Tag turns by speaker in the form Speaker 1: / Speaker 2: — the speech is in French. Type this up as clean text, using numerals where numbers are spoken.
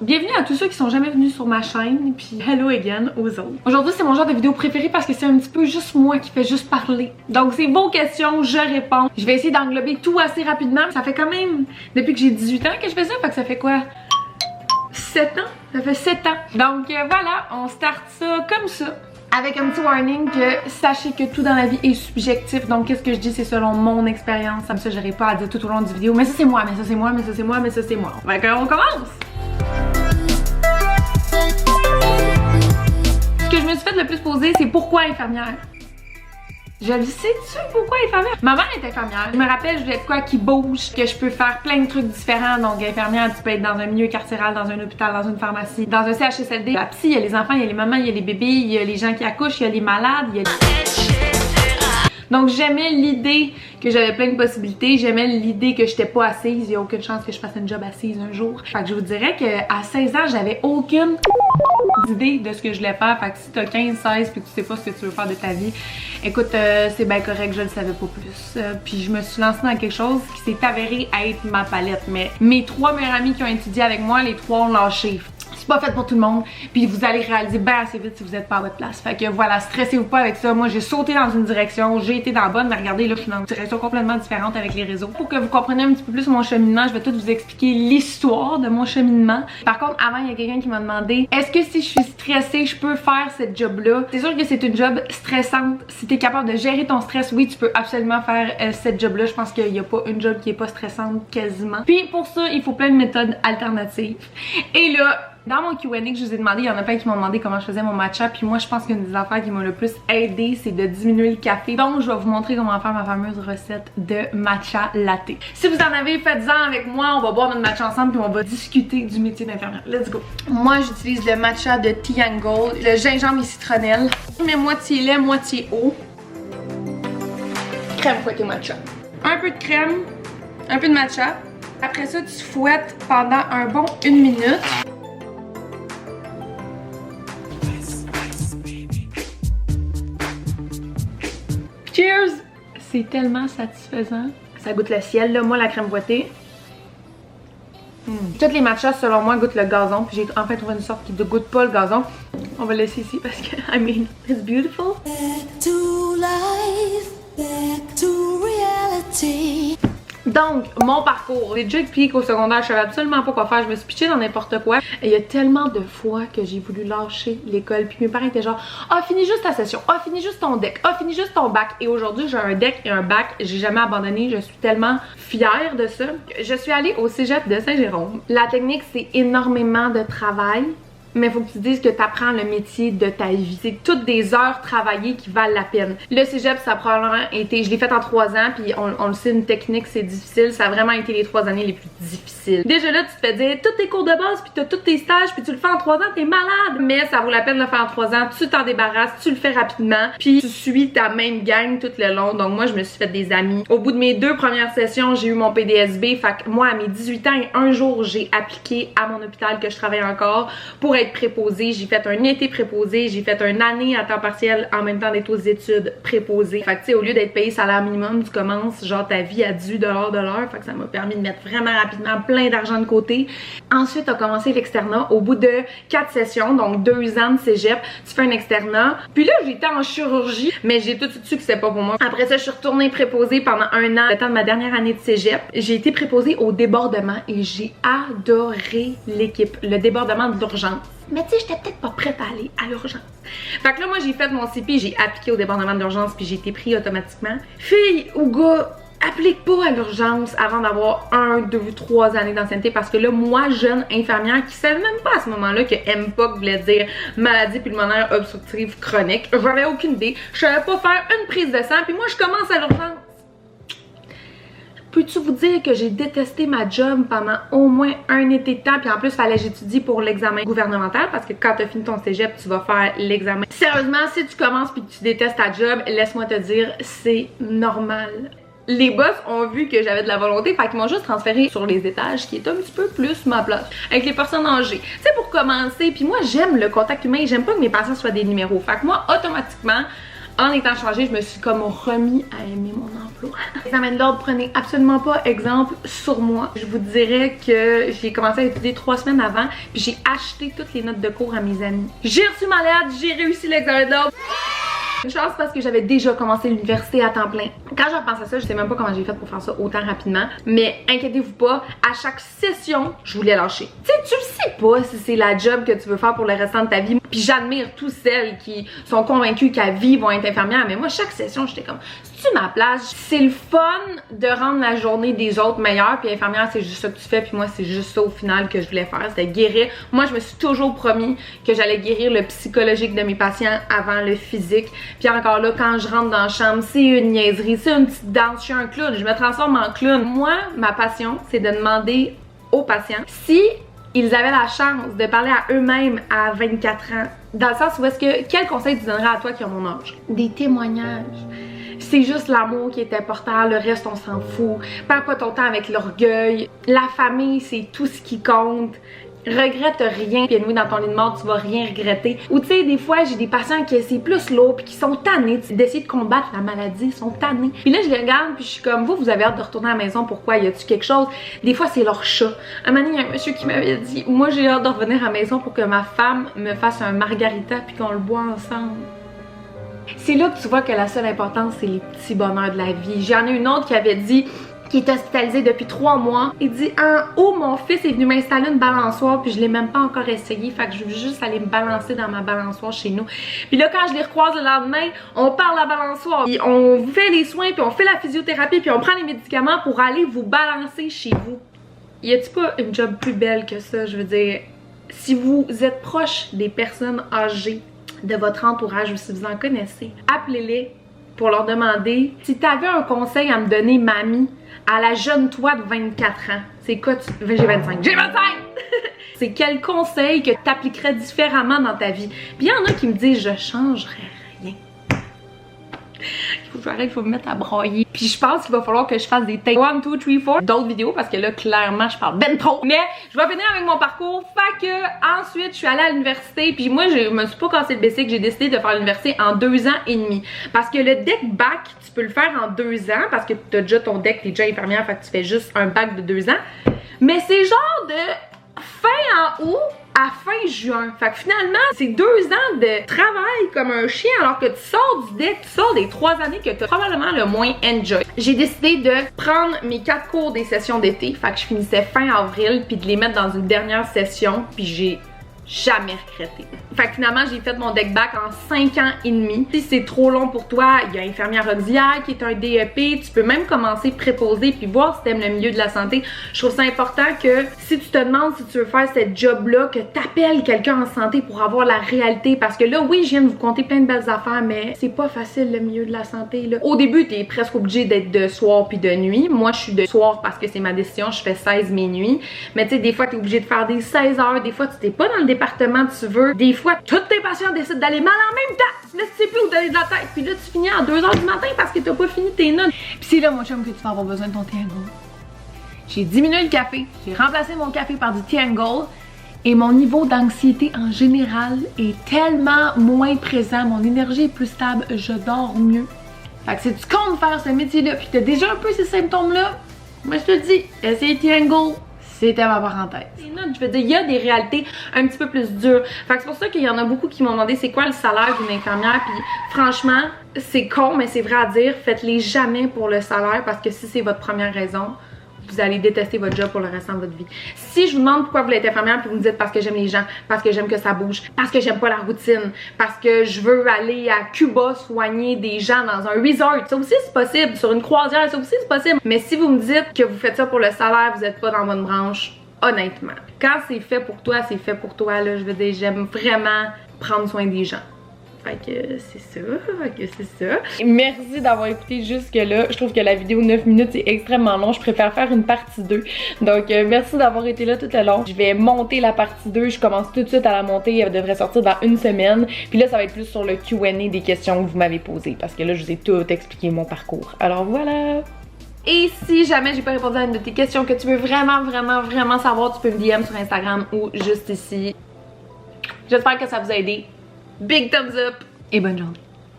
Speaker 1: bienvenue à tous ceux qui sont jamais venus sur ma chaîne, puis hello again aux autres. Aujourd'hui c'est mon genre de vidéo préféré parce que c'est un petit peu juste moi qui fais juste parler. Donc c'est vos questions, je réponds. Je vais essayer d'englober tout assez rapidement. Ça fait quand même depuis que j'ai 18 ans que je fais ça, fait que ça fait quoi? 7 ans? Ça fait 7 ans. Donc voilà, on start ça comme ça. Avec un petit warning que sachez que tout dans la vie est subjectif. Donc qu'est-ce que je dis c'est selon mon expérience. Comme ça j'aurai pas à dire tout au long du vidéo. Mais ça c'est moi, mais ça c'est moi, mais ça c'est moi, mais ça c'est moi. Fait qu'on commence! Ce que je me suis fait le plus poser c'est pourquoi infirmière? Je le sais-tu pourquoi infirmière? Ma mère est infirmière. Je me rappelle, je voulais être quoi qui bouge, que je peux faire plein de trucs différents. Donc infirmière, tu peux être dans un milieu carcéral, dans un hôpital, dans une pharmacie, dans un CHSLD. La psy, il y a les enfants, il y a les mamans, il y a les bébés, il y a les gens qui accouchent, il y a les malades, il y a Donc j'aimais l'idée que j'avais plein de possibilités, j'aimais l'idée que j'étais pas assise, il y a aucune chance que je fasse une job assise un jour. Fait que je vous dirais qu'à 16 ans, j'avais aucune idée de ce que je voulais faire. Fait que si t'as 15, 16 puis que tu sais pas ce que tu veux faire de ta vie, écoute, c'est bien correct, je le savais pas plus. Puis je me suis lancée dans quelque chose qui s'est avéré être ma palette. Mais mes 3 meilleurs amis qui ont étudié avec moi, les 3 ont lâché. C'est pas fait pour tout le monde, puis vous allez réaliser bien assez vite si vous êtes pas à votre place. Fait que voilà, stressez-vous pas avec ça. Moi j'ai sauté dans une direction, j'ai été dans la bonne, mais regardez là, je suis dans une direction complètement différente avec les réseaux. Pour que vous compreniez un petit peu plus mon cheminement, je vais tout vous expliquer l'histoire de mon cheminement. Par contre, avant, il y a quelqu'un qui m'a demandé est-ce que si je suis stressée, je peux faire cette job-là? C'est sûr que c'est une job stressante. Si t'es capable de gérer ton stress, oui, tu peux absolument faire cette job-là. Je pense qu'il n'y a pas une job qui est pas stressante quasiment. Puis pour ça, il faut plein de méthodes alternatives. Et là, dans mon Q&A que je vous ai demandé, il y en a plein qui m'ont demandé comment je faisais mon matcha. Puis moi, je pense qu'une des affaires qui m'a le plus aidé, c'est de diminuer le café. Donc, je vais vous montrer comment faire ma fameuse recette de matcha latte. Si vous en avez, faites-en avec moi. On va boire notre matcha ensemble puis on va discuter du métier d'infirmière. Let's go! Moi, j'utilise le matcha de Triangle, le gingembre et citronnelle. Mais moitié lait, moitié eau. Crème fouettée matcha. Un peu de crème, un peu de matcha. Après ça, tu fouettes pendant un bon 1 minute. Cheers! C'est tellement satisfaisant. Ça goûte le ciel, là. Moi, la crème fouettée. Toutes les matchas, selon moi, goûtent le gazon. Puis j'ai enfin trouvé une sorte qui ne goûte pas le gazon. On va laisser ici parce que, I mean, it's beautiful. Back to life, back to reality. Donc, mon parcours. J'ai déjà expliqué qu'au secondaire, je savais absolument pas quoi faire. Je me suis pitchée dans n'importe quoi. Et il y a tellement de fois que j'ai voulu lâcher l'école. Puis mes parents étaient genre, ah, finis juste ta session. Ah, finis juste ton deck. Ah, finis juste ton bac. Et aujourd'hui, j'ai un deck et un bac. J'ai jamais abandonné. Je suis tellement fière de ça. Je suis allée au cégep de Saint-Jérôme. La technique, c'est énormément de travail. Mais il faut que tu te dises que tu apprends le métier de ta vie. C'est toutes des heures travaillées qui valent la peine. Le cégep, ça a probablement été... Je l'ai fait en 3 ans, puis on le sait, une technique, c'est difficile. Ça a vraiment été les 3 années les plus difficiles. Déjà là, tu te fais dire tous tes cours de base, puis tu as tous tes stages, puis tu le fais en 3 ans, t'es malade! Mais ça vaut la peine de le faire en 3 ans. Tu t'en débarrasses, tu le fais rapidement, puis tu suis ta même gang tout le long. Donc moi, je me suis fait des amis. Au bout de mes 2 premières sessions, j'ai eu mon PDSB. Fait que moi, à mes 18 ans et un jour, j'ai appliqué à mon hôpital que je travaille encore pour être préposée. J'ai fait un été préposé, j'ai fait une année à temps partiel en même temps d'être aux études préposées. Fait que tu sais, au lieu d'être payé salaire minimum, tu commences genre ta vie à 18$ de l'heure. Fait que ça m'a permis de mettre vraiment rapidement plein d'argent de côté. Ensuite, a commencé l'externat. Au bout de 4 sessions, donc 2 ans de cégep, tu fais un externat. Puis là, j'étais en chirurgie, mais j'ai tout de suite su que c'était pas pour moi. Après ça, je suis retournée préposée pendant 1 an. Le temps de ma dernière année de cégep, j'ai été préposée au débordement et j'ai adoré l'équipe. Le débordement de l'urgence. Mais tu sais, j'étais peut-être pas prête à aller à l'urgence. Fait que là, moi, j'ai fait mon CP, j'ai appliqué au débordement d'urgence, puis j'ai été pris automatiquement. Fille ou gars, applique pas à l'urgence avant d'avoir 1, 2, 3 années d'ancienneté, parce que là, moi, jeune infirmière qui savait même pas à ce moment-là que MPOC voulait dire maladie pulmonaire obstructive chronique, j'avais aucune idée. Je savais pas faire une prise de sang, puis moi, je commence à l'urgence. Peux-tu vous dire que j'ai détesté ma job pendant au moins 1 été de temps, puis en plus, fallait que j'étudie pour l'examen gouvernemental, parce que quand tu as fini ton cégep, tu vas faire l'examen. Sérieusement, si tu commences puis que tu détestes ta job, laisse-moi te dire, c'est normal. Les boss ont vu que j'avais de la volonté, fait qu'ils m'ont juste transféré sur les étages, qui est un petit peu plus ma place, avec les personnes âgées. Tu sais, pour commencer, puis moi, j'aime le contact humain, j'aime pas que mes patients soient des numéros. Fait que moi, automatiquement, en étant changée, je me suis comme remis à aimer mon emploi. flow. Examen de l'ordre, prenez absolument pas exemple sur moi. Je vous dirais que j'ai commencé à étudier 3 semaines avant, puis j'ai acheté toutes les notes de cours à mes amis. J'ai reçu ma lettre, j'ai réussi l'examen de l'ordre. Une chance parce que j'avais déjà commencé l'université à temps plein. Quand je repense à ça, je sais même pas comment j'ai fait pour faire ça autant rapidement. Mais inquiétez-vous pas, à chaque session, je voulais lâcher. Tu sais, tu le sais pas si c'est la job que tu veux faire pour le restant de ta vie. Puis j'admire tous celles qui sont convaincues qu'à vie vont être infirmières. Mais moi, chaque session, j'étais comme, c'est-tu ma place? C'est le fun de rendre la journée des autres meilleure. Puis infirmière, c'est juste ça que tu fais. Puis moi, c'est juste ça au final que je voulais faire. C'était guérir. Moi, je me suis toujours promis que j'allais guérir le psychologique de mes patients avant le physique. Puis encore là, quand je rentre dans la chambre, c'est une niaiserie, c'est une petite danse, je suis un clown, je me transforme en clown. Moi, ma passion, c'est de demander aux patients si ils avaient la chance de parler à eux-mêmes à 24 ans. Dans le sens où est-ce que, quel conseil tu donnerais à toi qui a mon âge? Des témoignages. C'est juste l'amour qui est important, le reste on s'en fout. Perds pas ton temps avec l'orgueil. La famille, c'est tout ce qui compte. Regrette rien, puis anyway, dans ton lit de mort, tu vas rien regretter. Ou tu sais, des fois, j'ai des patients qui c'est plus lourd, puis qui sont tannés d'essayer de combattre la maladie, ils sont tannés. Puis là, je les regarde, puis je suis comme, vous avez hâte de retourner à la maison, pourquoi? Y a-tu quelque chose? Des fois, c'est leur chat. Un moment donné, il y a un monsieur qui m'avait dit, moi, j'ai hâte de revenir à la maison pour que ma femme me fasse un margarita, puis qu'on le boit ensemble. C'est là que tu vois que la seule importance, c'est les petits bonheurs de la vie. J'en ai une autre qui avait dit, qui est hospitalisé depuis 3 mois. Il dit en haut, mon fils est venu m'installer une balançoire, puis je l'ai même pas encore essayé, fait que je veux juste aller me balancer dans ma balançoire chez nous. Puis là, quand je les recroise le lendemain, on parle à la balançoire, puis on vous fait les soins, puis on fait la physiothérapie, puis on prend les médicaments pour aller vous balancer chez vous. Y a-t-il pas une job plus belle que ça? Je veux dire, si vous êtes proche des personnes âgées de votre entourage ou si vous en connaissez, appelez-les pour leur demander si tu avais un conseil à me donner, mamie, à la jeune toi de 24 ans. C'est quoi tu... J'ai 25. J'ai 25! C'est quel conseil que tu appliquerais différemment dans ta vie? Puis il y en a qui me disent, je changerais rien. Il faut que j'arrête, il faut me mettre à broyer. Puis je pense qu'il va falloir que je fasse des take 1, 2, 3, 4 d'autres vidéos parce que là, clairement, je parle ben trop. Mais je vais finir avec mon parcours. Fait que ensuite, je suis allée à l'université. Puis moi, je me suis pas cassé le basic. J'ai décidé de faire l'université en 2 ans et demi. Parce que le deck bac, tu peux le faire en 2 ans parce que tu as déjà ton deck, tu es déjà infirmière. Fait que tu fais juste un bac de 2 ans. Mais c'est genre de fin en août à fin juin. Fait que finalement, c'est 2 ans de travail comme un chien alors que tu sors du deck, tu sors des 3 années que tu as probablement le moins enjoy. J'ai décidé de prendre mes 4 cours des sessions d'été, fait que je finissais fin avril, puis de les mettre dans une dernière session, puis j'ai jamais regretté. Fait que finalement, j'ai fait mon deck bac en 5 ans et demi. Si c'est trop long pour toi, il y a infirmière auxiliaire qui est un DEP. Tu peux même commencer préposé puis voir si t'aimes le milieu de la santé. Je trouve ça important que si tu te demandes si tu veux faire cette job-là, que t'appelles quelqu'un en santé pour avoir la réalité. Parce que là, oui, je viens de vous conter plein de belles affaires, mais c'est pas facile le milieu de la santé, là. Au début, t'es presque obligé d'être de soir puis de nuit. Moi, je suis de soir parce que c'est ma décision. Je fais 16 minuit. Mais tu sais, des fois, t'es obligé de faire des 16 heures. Des fois, tu t'es pas dans le département tu veux. Des fois, tous tes patients décident d'aller mal en même temps. Là, tu sais plus où donner de la tête. Puis là, tu finis à 2 h du matin parce que t'as pas fini tes notes. Puis c'est là, mon chum, que tu vas avoir besoin de ton T-Angle. J'ai diminué le café. J'ai remplacé mon café par du T-Angle. Et mon niveau d'anxiété en général est tellement moins présent. Mon énergie est plus stable. Je dors mieux. Fait que si tu comptes faire ce métier-là, puis t'as déjà un peu ces symptômes-là, moi je te dis, essaye T-Angle. C'était ma parenthèse. Je veux dire, il y a des réalités un petit peu plus dures. Fait que c'est pour ça qu'il y en a beaucoup qui m'ont demandé c'est quoi le salaire d'une infirmière. Puis franchement, c'est con, mais c'est vrai à dire. Faites-les jamais pour le salaire parce que si c'est votre première raison, vous allez détester votre job pour le restant de votre vie. Si je vous demande pourquoi vous voulez être infirmière puis vous me dites parce que j'aime les gens, parce que j'aime que ça bouge, parce que j'aime pas la routine, parce que je veux aller à Cuba soigner des gens dans un resort, ça aussi c'est possible, sur une croisière, ça aussi c'est possible. Mais si vous me dites que vous faites ça pour le salaire, vous êtes pas dans votre branche, honnêtement. Quand c'est fait pour toi, c'est fait pour toi, là. Je veux dire, j'aime vraiment prendre soin des gens. Fait que c'est ça, Merci d'avoir écouté jusque là. Je trouve que la vidéo 9 minutes est extrêmement long. Je préfère faire une partie 2. Donc merci d'avoir été là tout le long. Je vais monter la partie 2. Je commence tout de suite à la monter. Elle devrait sortir dans 1 semaine. Puis là, ça va être plus sur le Q&A des questions que vous m'avez posées. Parce que là, je vous ai tout expliqué mon parcours. Alors voilà. Et si jamais j'ai pas répondu à une de tes questions que tu veux vraiment savoir, tu peux me DM sur Instagram ou juste ici. J'espère que ça vous a aidé. Big thumbs up et bonne journée.